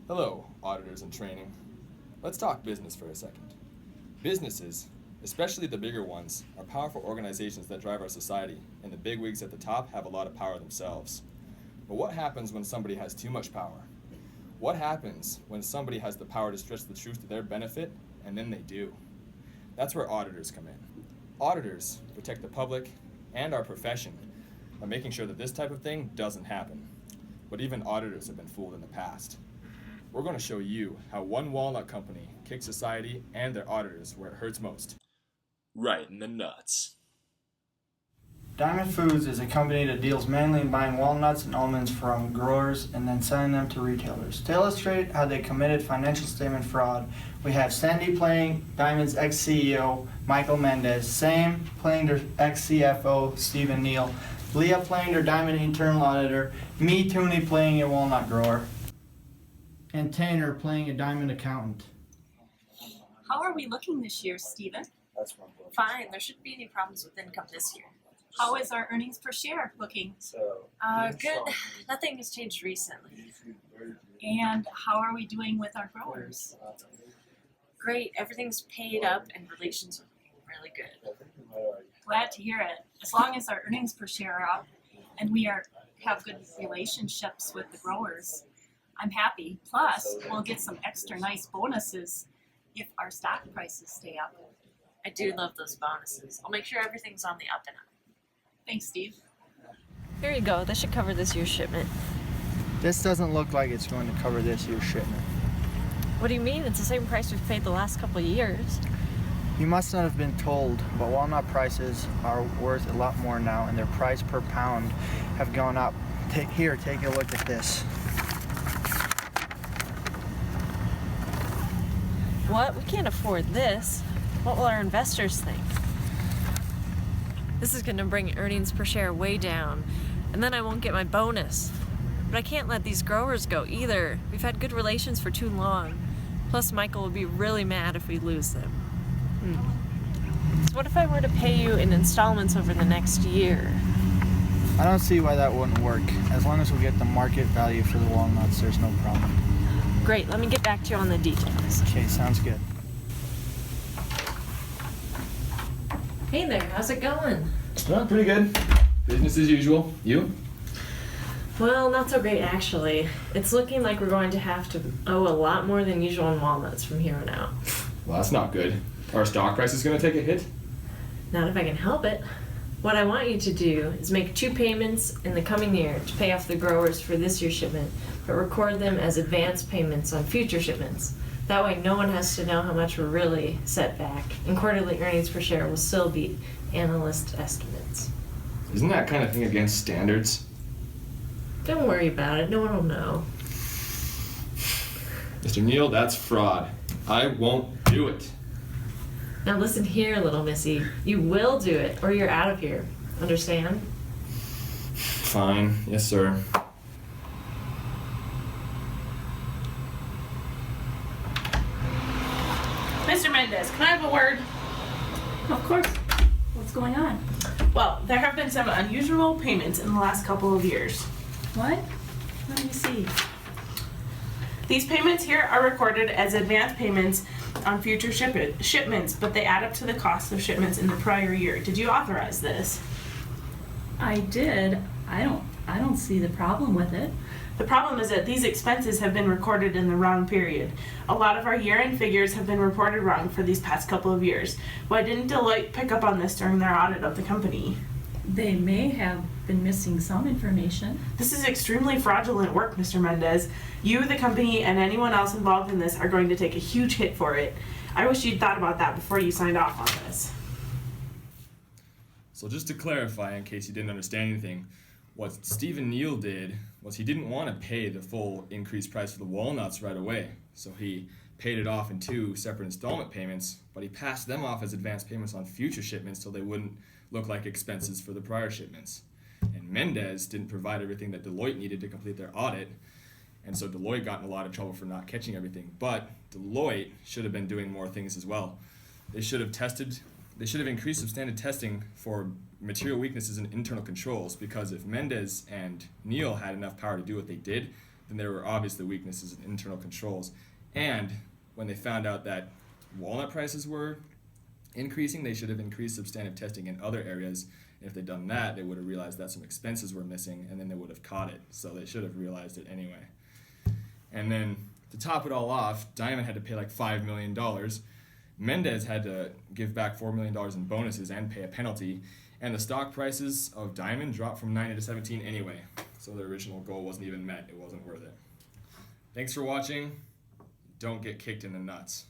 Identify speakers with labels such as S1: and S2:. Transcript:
S1: Hello, auditors in training. Let's talk business for a second. Businesses, especially the bigger ones, are powerful organizations that drive our society, and the bigwigs at the top have a lot of power themselves. But what happens when somebody has too much power? What happens when somebody has the power to stretch the truth to their benefit, and then they do? That's where auditors come in. Auditors protect the public and our profession by making sure that this type of thing doesn't happen. But even auditors have been fooled in the past. We're going to show you how one walnut company kicks society and their auditors where it hurts most.
S2: Right in the nuts.
S3: Diamond Foods is a company that deals mainly in buying walnuts and almonds from growers and then selling them to retailers. To illustrate how they committed financial statement fraud, we have Sandy playing Diamond's ex-CEO, Michael Mendez, Sam playing their ex-CFO, Stephen Neal, Leah playing their Diamond internal auditor, me, Tooney, playing a walnut grower, and Tanner playing a Diamond accountant.
S4: How are we looking this year, Stephen?
S5: Fine, there shouldn't be any problems with income this year.
S4: How is our earnings per share looking?
S5: Good. Nothing has changed recently.
S4: And how are we doing with our growers?
S5: Great, everything's paid up and relations are looking really good.
S4: Glad to hear it. As long as our earnings per share are up and we have good relationships with the growers, I'm happy. Plus, we'll get some extra nice bonuses if our stock prices stay up.
S5: I do love those bonuses. I'll make sure everything's on the up and up.
S4: Thanks, Steve.
S6: Here you go. This should cover this year's shipment.
S3: This doesn't look like it's going to cover this year's shipment.
S6: What do you mean? It's the same price we've paid the last couple of years.
S3: You must not have been told, but walnut prices are worth a lot more now, and their price per pound have gone up. Take a look at this.
S6: What? We can't afford this. What will our investors think? This is going to bring earnings per share way down, and then I won't get my bonus. But I can't let these growers go either. We've had good relations for too long. Plus, Michael will be really mad if we lose them. So what if I were to pay you in installments over the next year?
S3: I don't see why that wouldn't work. As long as we get the market value for the walnuts, there's no problem.
S6: Great, let me get back to you on the details.
S3: Okay, sounds good.
S6: Hey there, how's it going?
S1: Well, pretty good. Business as usual. You?
S6: Well, not so great actually. It's looking like we're going to have to owe a lot more than usual in walnuts from here on out.
S1: Well, that's not good. Our stock price is going to take a hit.
S6: Not if I can help it. What I want you to do is make 2 payments in the coming year to pay off the growers for this year's shipment, but record them as advance payments on future shipments. That way no one has to know how much we're really set back, and quarterly earnings per share will still beat analyst estimates.
S1: Isn't that kind of thing against standards?
S6: Don't worry about it, no one will know.
S1: Mr. Neal, that's fraud. I won't do it.
S6: Now listen here, little missy. You will do it, or you're out of here. Understand?
S1: Fine. Yes, sir.
S7: Mr. Mendez, can I have a word?
S4: Of course. What's going on?
S7: Well, there have been some unusual payments in the last couple of years.
S4: What? Let me see.
S7: These payments here are recorded as advance payments on future shipments, but they add up to the cost of shipments in the prior year. Did you authorize this?
S4: I did. I don't see the problem with it.
S7: The problem is that these expenses have been recorded in the wrong period. A lot of our year-end figures have been reported wrong for these past couple of years. Why didn't Deloitte pick up on this during their audit of the company?
S4: They may have been missing some information.
S7: This is extremely fraudulent work, Mr. Mendez. You, the company, and anyone else involved in this are going to take a huge hit for it. I wish you'd thought about that before you signed off on this.
S1: So just to clarify, in case you didn't understand anything, what Stephen Neal did was he didn't want to pay the full increased price for the walnuts right away. So he paid it off in 2 separate installment payments, but he passed them off as advance payments on future shipments so they wouldn't look like expenses for the prior shipments. And Mendez didn't provide everything that Deloitte needed to complete their audit, and so Deloitte got in a lot of trouble for not catching everything. But Deloitte should have been doing more things as well. They should have increased substandard testing for material weaknesses in internal controls, because if Mendez and Neal had enough power to do what they did, then there were obviously weaknesses in internal controls. And when they found out that walnut prices were increasing, they should have increased substantive testing in other areas. And if they'd done that, they would have realized that some expenses were missing, and then they would have caught it. So they should have realized it anyway. And then to top it all off, Diamond had to pay like $5 million. Mendez had to give back $4 million in bonuses and pay a penalty. And the stock prices of Diamond dropped from 90 to 17 anyway. So the original goal wasn't even met. It wasn't worth it. Thanks for watching. Don't get kicked in the nuts.